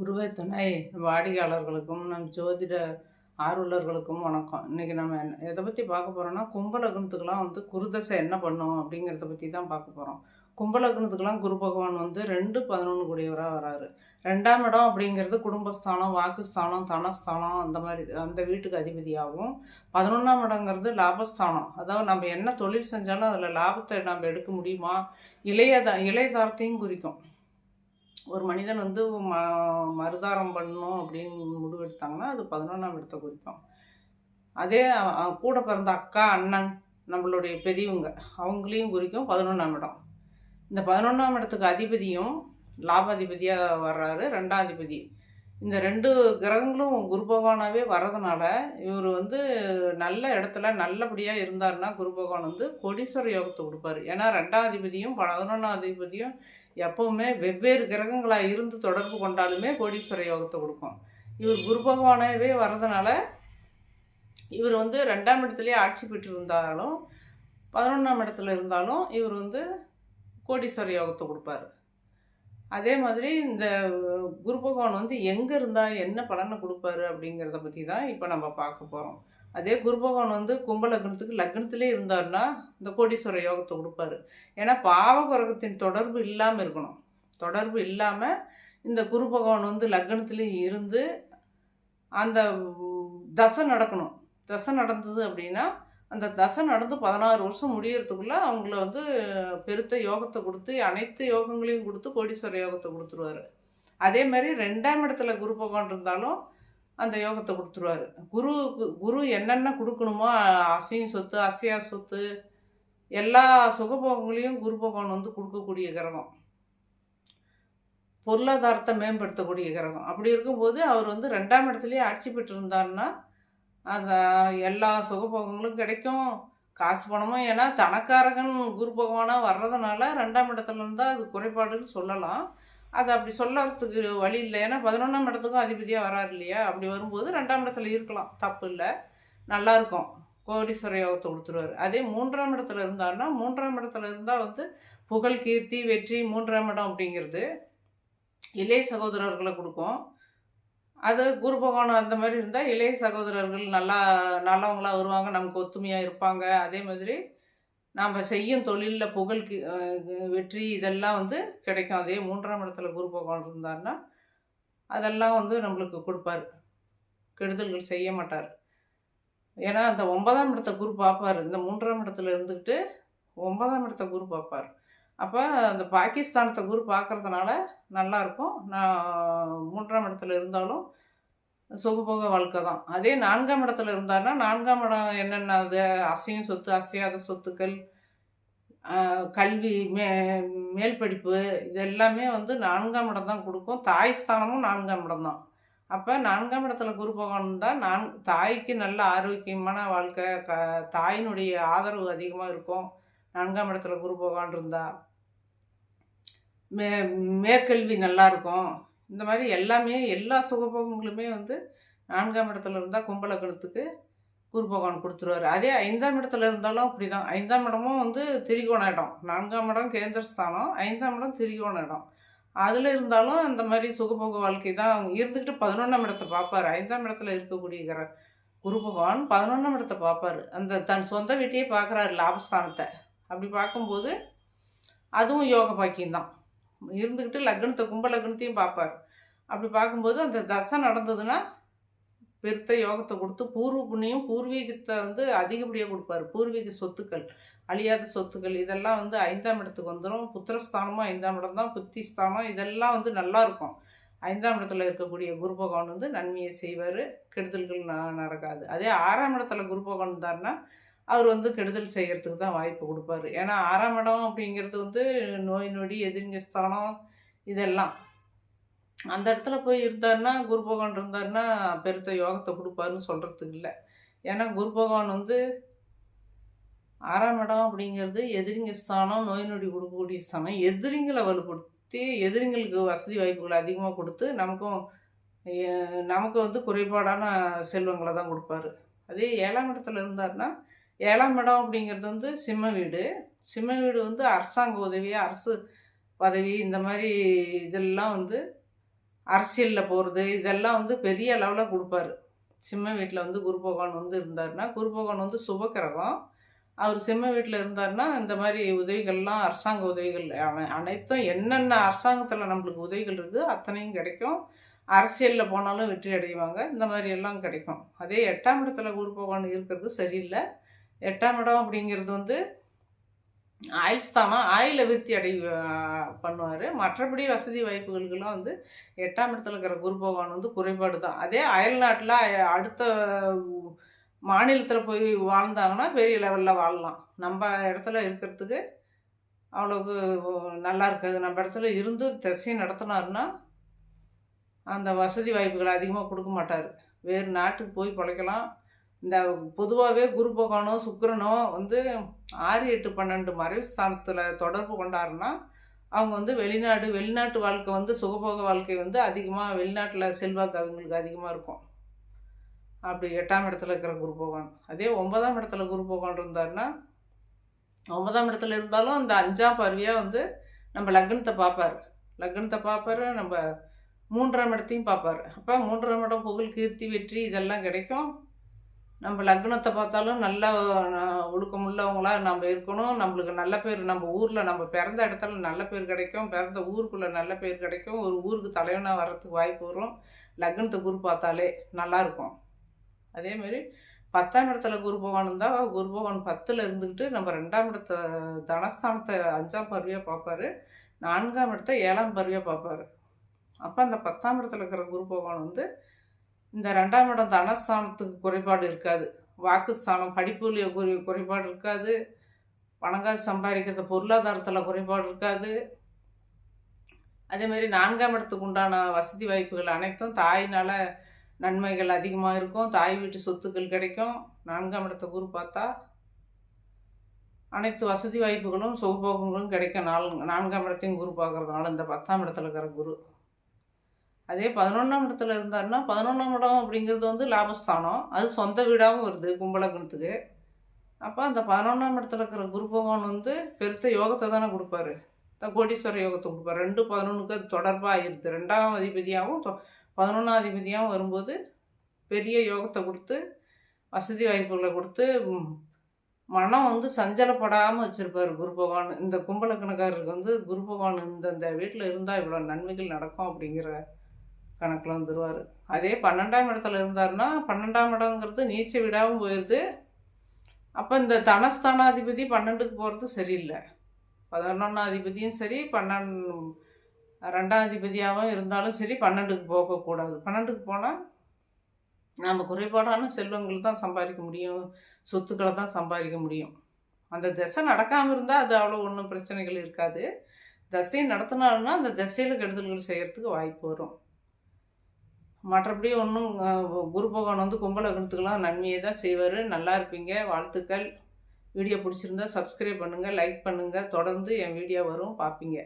குருவே துணை. வாடிக்கையாளர்களுக்கும் ஜோதிட ஆர்வலர்களுக்கும் வணக்கம். இன்றைக்கி நம்ம எதை பற்றி பார்க்க போகிறோம்னா, கும்பலக்னத்துக்கெலாம் குருதசை என்ன பண்ணும் அப்படிங்கிறத பற்றி தான் பார்க்க போகிறோம். கும்பலக்னத்துக்கெலாம் குரு பகவான் 2-11 கூடியவராக வராரு. 2ஆம் இடம் அப்படிங்கிறது குடும்பஸ்தானம், வாக்குஸ்தானம், தனஸ்தானம், அந்த மாதிரி அந்த வீட்டுக்கு அதிபதியாகவும், 11ஆம் இடங்கிறது லாபஸ்தானம். அதாவது நம்ம என்ன தொழில் செஞ்சாலும் அதில் லாபத்தை நம்ம எடுக்க முடியுமா, இளையதாரத்தையும் குறிக்கும். ஒரு மனிதன் மறுதாரம் பண்ணணும் அப்படின்னு முடிவெடுத்தாங்கன்னா அது 11ஆம் இடத்தை குறிக்கும். அதே கூட பிறந்த அக்கா, அண்ணன், நம்மளுடைய பெரியவங்க அவங்களையும் குறிக்கும் 11ஆம் இடம். இந்த 11ஆம் இடத்துக்கு அதிபதியும் லாபாதிபதியாக வர்றாரு, 2ஆம் அதிபதி. இந்த 2 கிரகங்களும் குரு பகவானாகவே வர்றதுனால இவர் நல்ல இடத்துல நல்லபடியாக இருந்தாருன்னா குரு பகவான் கோடீஸ்வர யோகத்தை கொடுப்பாரு. ஏன்னா 2ஆம் அதிபதியும் 11ஆம் அதிபதியும் எப்பவுமே வெவ்வேறு கிரகங்களாக இருந்து தொடர்பு கொண்டாலுமே கோடீஸ்வர யோகத்தை கொடுக்கும். இவர் குரு பகவானாகவே வர்றதுனால இவர் 2ஆம் இடத்துலேயே ஆட்சி பெற்று இருந்தாலும் 11ஆம் இடத்துல இருந்தாலும் இவர் கோடீஸ்வர யோகத்தை கொடுப்பாரு. அதே மாதிரி இந்த குரு பகவான் எங்கே இருந்தால் என்ன பலனை கொடுப்பாரு அப்படிங்கிறத பற்றி தான் இப்போ நம்ம பார்க்க போகிறோம். அதே குரு பகவான் கும்ப லக்னத்துக்கு லக்னத்திலே இருந்தார்னா இந்த கோடீஸ்வர யோகத்தை கொடுப்பாரு. ஏன்னா பாவ கிரகத்தின் தொடர்பு இல்லாமல் இருக்கணும். தொடர்பு இல்லாமல் இந்த குரு பகவான் லக்னத்திலே இருந்து அந்த தசை நடக்கணும். தசை நடந்தது அப்படின்னா அந்த தசை நடந்து 16 வருஷம் முடியறதுக்குள்ளே அவங்கள பெருத்த யோகத்தை கொடுத்து அனைத்து யோகங்களையும் கொடுத்து கோடீஸ்வர யோகத்தை கொடுத்துருவாரு. அதே மாதிரி 2ஆம் இடத்துல குரு பகவான் இருந்தாலும் அந்த யோகத்தை கொடுத்துருவாரு. குரு என்னென்ன கொடுக்கணுமோ அசையும் சொத்து, அசையா சொத்து, எல்லா சுகபோகங்களையும் குரு பகவான் கொடுக்கக்கூடிய கிரகம். பொருளாதாரத்தை மேம்படுத்தக்கூடிய கிரகம். அப்படி இருக்கும்போது அவர் 2ஆம் இடத்துலேயே ஆட்சி பெற்றிருந்தாருன்னா அந்த எல்லா சுகபோகங்களும் கிடைக்கும், காசு பணமும். ஏன்னா தனக்காரகன் குரு பகவானாக வர்றதுனால 2ஆம் இடத்துல இருந்தால் அது குறைபாடுன்னு சொல்லலாம். அது அப்படி சொல்லறதுக்கு வழி இல்லை. ஏன்னா 11ஆம் இடத்துக்கும் அதிபதியாக வராரு இல்லையா? அப்படி வரும்போது 2ஆம் இடத்துல இருக்கலாம், தப்பு இல்லை, நல்லாயிருக்கும். கோடீஸ்வர யோகத்தை கொடுத்துருவார். அதே 3ஆம் இடத்துல இருந்தாருன்னா 3ஆம் இடத்துல இருந்தால் புகழ், கீர்த்தி, வெற்றி. 3ஆம் இடம் அப்படிங்கிறது இளைய சகோதரர்களை கொடுக்கும். அது குரு பகவான் அந்த மாதிரி இருந்தால் இளைய சகோதரர்கள் நல்லவங்களாக வருவாங்க, நமக்கு ஒத்துமையாக இருப்பாங்க. அதே மாதிரி நாம் செய்யும் தொழிலில் புகழ், வெற்றி இதெல்லாம் கிடைக்கும். அதே 3ஆம் இடத்துல குரு பகவான் இருந்தார்னா அதெல்லாம் நம்மளுக்கு கொடுப்பார், கெடுதல்கள் செய்ய மாட்டார். ஏன்னா அந்த 9ஆம் இடத்தை குரு பார்ப்பார். இந்த 3ஆம் இடத்துல இருந்துக்கிட்டு 9ஆம் இடத்தை குரு பார்ப்பார். அப்போ அந்த பாகிஸ்தானத்தை குரு பார்க்குறதுனால நல்லாயிருக்கும். நான் 3ஆம் இடத்துல இருந்தாலும் சுகபோக வாழ்க்கை தான். அதே 4ஆம் இடத்துல இருந்தாருன்னா 4ஆம் இடம் என்னென்ன, அது அசையும் சொத்து, அசையாத சொத்துக்கள், கல்வி, மேல் படிப்பு, இது எல்லாமே 4ஆம் இடம் தான் கொடுக்கும். தாய் ஸ்தானமும் 4ஆம் இடம் தான். அப்போ 4ஆம் இடத்துல குரு பகவான் இருந்தால் தாய்க்கு நல்ல ஆரோக்கியமான வாழ்க்கை, தாயினுடைய ஆதரவு அதிகமாக இருக்கும். 4ஆம் இடத்துல குரு பகவான் இருந்தால் மேற்கல்வி நல்லாயிருக்கும். இந்த மாதிரி எல்லாமே எல்லா சுகபோகங்களுமே 4ஆம் இடத்துல இருந்தால் கும்பலக்னத்துக்கு குரு பகவான் கொடுத்துருவார். அதே 5ஆம் இடத்துல இருந்தாலும் அப்படி தான். 5ஆம் இடமும் திரிகோண இடம். 4ஆம் இடம் கேந்திரஸ்தானம், 5ஆம் இடம் திரிகோண இடம். அதில் இருந்தாலும் அந்த மாதிரி சுகபோக வாழ்க்கை தான் இருந்துக்கிட்டு 11ஆம் இடத்தை பார்ப்பார். 5ஆம் இடத்துல இருக்கக்கூடிய குரு பகவான் 11ஆம் இடத்தை பார்ப்பார். அந்த தன் சொந்த வீட்டையே பார்க்குறாரு, லாபஸ்தானத்தை. அப்படி பார்க்கும்போது அதுவும் யோக பாக்கியம்தான். இருந்துக்கிட்டு லக்னத்தை கும்ப லக்னத்தையும் பார்ப்பார். அப்படி பார்க்கும்போது அந்த தசை நடந்ததுன்னா பெருத்த யோகத்தை கொடுத்து பூர்வ புண்ணியம், பூர்வீகத்தை அதிகப்படியாக கொடுப்பார். பூர்வீக சொத்துக்கள், அழியாத சொத்துக்கள், இதெல்லாம் 5ஆம் இடத்துக்கு வந்துடும். புத்திரஸ்தானமும் 5ஆம் இடம் தான், புத்தி ஸ்தானம், இதெல்லாம் நல்லா இருக்கும். 5ஆம் இடத்துல இருக்கக்கூடிய குரு பகவான் நன்மையை செய்வார், கெடுதல்கள் நடக்காது. அதே 6ஆம் இடத்துல குரு பகவான் இருந்தார்னா அவர் கெடுதல் செய்கிறதுக்கு தான் வாய்ப்பு கொடுப்பாரு. ஏன்னா 6ஆம் இடம் அப்படிங்கிறது நோய் நொடி, எதிரிங்க ஸ்தானம், இதெல்லாம். அந்த இடத்துல போய் இருந்தாருன்னா குரு பகவான் இருந்தாருன்னா பெருத்த யோகத்தை கொடுப்பாருன்னு சொல்கிறதுக்கு இல்லை. ஏன்னா குரு பகவான் 6ஆம் இடம் அப்படிங்கிறது எதிரிங்க ஸ்தானம், நோய் நொடி கொடுக்கக்கூடிய ஸ்தானம். எதிரிங்களை வலுப்படுத்தி எதிரிங்களுக்கு வசதி வாய்ப்புகளை அதிகமாக கொடுத்து நமக்கு குறைபாடான செல்வங்களை தான் கொடுப்பாரு. அதே 7ஆம் இடத்துல இருந்தாருன்னா 7ஆம் இடம் அப்படிங்கிறது சிம்ம வீடு. சிம்ம வீடு அரசாங்க உதவி, அரசு பதவி, இந்த மாதிரி இதெல்லாம் அரசியலில் போகிறது இதெல்லாம் வந்து பெரிய அளவில் கொடுப்பாரு. சிம்ம வீட்டில் வந்து குரு பகவான் வந்து இருந்தாருன்னா, குரு பகவான் வந்து சுபக்கிரகம். அவர் சிம்ம வீட்டில் இருந்தாருன்னா இந்த மாதிரி உதவிகள்லாம், அரசாங்க உதவிகள் அனைத்தும் என்னென்ன அரசாங்கத்தில் நம்மளுக்கு உதவிகள் இருக்குது அத்தனையும் கிடைக்கும். அரசியலில் போனாலும் வெற்றி அடைவாங்க. இந்த மாதிரி எல்லாம் கிடைக்கும். அதே 8ஆம் இடத்துல குரு பகவான் இருக்கிறது சரியில்லை. 8ஆம் இடம் அப்படிங்கிறது வந்து ஆயுள் ஸ்தானம். ஆயுள விருத்தி பண்ணுவார். மற்றபடி வசதி வாய்ப்புகளுக்கெல்லாம் வந்து 8ஆம் இடத்துல இருக்கிற குரு பகவான் வந்து குறைபாடு தான். அதே அயல்நாட்டில் அடுத்த மாநிலத்தில் போய் வாழ்ந்தாங்கன்னா பெரிய லெவலில் வாழலாம். நம்ம இடத்துல இருக்கிறதுக்கு அவ்வளோக்கு நல்லா இருக்காது. நம்ம இடத்துல இருந்து திசை நடத்தினாருன்னா அந்த வசதி வாய்ப்புகளை அதிகமாக கொடுக்க மாட்டார். வேறு நாட்டுக்கு போய் பிழைக்கலாம். இந்த பொதுவாகவே குரு பகவானோ சுக்கிரனோ வந்து 6, 8, 12 மறைவு ஸ்தானத்தில் தொடர்பு கொண்டாருன்னா அவங்க வந்து வெளிநாட்டு வாழ்க்கை வந்து சுகபோக வாழ்க்கை வந்து அதிகமாக வெளிநாட்டில் செல்வாக்கு அவங்களுக்கு அதிகமாக இருக்கும். அப்படி 8ஆம் இடத்துல இருக்கிற குரு பகவான். அதே 9ஆம் இடத்துல குரு பகவான் இருந்தாருன்னா 9ஆம் இடத்துல இருந்தாலும் அந்த 5ஆம் பார்வையாக வந்து நம்ம லக்னத்தை பார்ப்பார். நம்ம 3ஆம் இடத்தையும் பார்ப்பார். அப்போ 3ஆம் இடம் புகழ், கீர்த்தி, வெற்றி இதெல்லாம் கிடைக்கும். நம்ம லக்னத்தை பார்த்தாலும் நல்ல ஒழுக்கமுள்ளவங்களாக நம்ம இருக்கணும். நம்மளுக்கு நல்ல பேர், நம்ம ஊரில் நம்ம பிறந்த இடத்துல நல்ல பேர் கிடைக்கும். பிறந்த ஊருக்குள்ளே நல்ல பேர் கிடைக்கும். ஒரு ஊருக்கு தலைவனாக வர்றதுக்கு வாய்ப்பு வரும். லக்னத்தை குரு பார்த்தாலே நல்லாயிருக்கும். அதேமாரி 10ஆம் இடத்துல குரு பகவான் இருந்தால் குரு பகவான் 10ல் இருந்துக்கிட்டு நம்ம 2ஆம் இடத்த தனஸ்தானத்தை 5ஆம் பார்வையாக பார்ப்பார். 4ஆம் இடத்த 7ஆம் பார்வையாக பார்ப்பார். அப்போ அந்த 10ஆம் இடத்துல இருக்கிற குரு பகவான் வந்து இந்த 2ஆம் இடம் தனஸ்தானத்துக்கு குறைபாடு இருக்காது. வாக்குஸ்தானம் படிப்புல குறைபாடு இருக்காது. பணங்காசு சம்பாதிக்கிறது பொருளாதாரத்தில் குறைபாடு இருக்காது. அதேமாரி 4ஆம் இடத்துக்கு உண்டான வசதி வாய்ப்புகள் அனைத்தும் தாயினால் நன்மைகள் அதிகமாக இருக்கும். தாய் வீட்டு சொத்துக்கள் கிடைக்கும். 4ஆம் இடத்த குரு பார்த்தா அனைத்து வசதி வாய்ப்புகளும் சுகபோகங்களும் கிடைக்கும். 4ஆம் இடத்தையும் குரு பார்க்குறதுனால இந்த 10ஆம் இடத்துல இருக்கிற குரு. அதே 11ஆம் இடத்துல இருந்தாருன்னா 11ஆம் இடம் அப்படிங்கிறது வந்து லாபஸ்தானம். அது சொந்த வீடாகவும் வருது கும்பலக்னத்துக்கு. அப்போ அந்த 11ஆம் இடத்துல இருக்கிற குரு பகவான் வந்து பெருத்த யோகத்தை தானே கொடுப்பாரு. கோடீஸ்வர யோகத்தை கொடுப்பார். 2, 11க்கு அது தொடர்பாக ஆயிடுது. 2ஆம் அதிபதியாகவும் 11ஆம் அதிபதியாகவும் வரும்போது பெரிய யோகத்தை கொடுத்து வசதி வாய்ப்புகளை கொடுத்து மனம் வந்து சஞ்சலப்படாமல் வச்சுருப்பார் குரு பகவான். இந்த கும்பலக்கணக்காரருக்கு வந்து குரு பகவான் இந்த வீட்டில் இருந்தால் இவ்வளோ நன்மைகள் நடக்கும் அப்படிங்கிற கணக்கில் வந்துடுவார். அதே 12ஆம் இடத்துல இருந்தாருன்னா 12ஆம் இடங்கிறது நீச்ச வீடாகவும் போயிடுது. அப்போ இந்த தனஸ்தானாதிபதி 12க்கு போகிறது சரியில்லை. 11ஆம் அதிபதியும் சரி 2ஆம் அதிபதியாகவும் இருந்தாலும் சரி 12க்கு போகக்கூடாது. 12க்கு போனால் நம்ம குறைபாடான செல்வங்கள் தான் சம்பாதிக்க முடியும், சொத்துக்களை தான் சம்பாதிக்க முடியும். அந்த திசை நடக்காமல் இருந்தால் அது அவ்வளோ ஒன்றும் பிரச்சனைகள் இருக்காது. திசையை நடத்தினாலும்னா அந்த திசையில் கெடுதல்கள் செய்கிறதுக்கு வாய்ப்பு வரும். மற்றபடி ஒன்றும் குரு பகவான் வந்து கும்பலக்னத்துக்கெல்லாம் நன்மையை தான் செய்வார். நல்லா இருப்பீங்க. வாழ்த்துக்கள். வீடியோ பிடிச்சிருந்தா சப்ஸ்கிரைப் பண்ணுங்கள், லைக் பண்ணுங்கள். தொடர்ந்து என் வீடியோ வரும், பார்ப்பீங்க.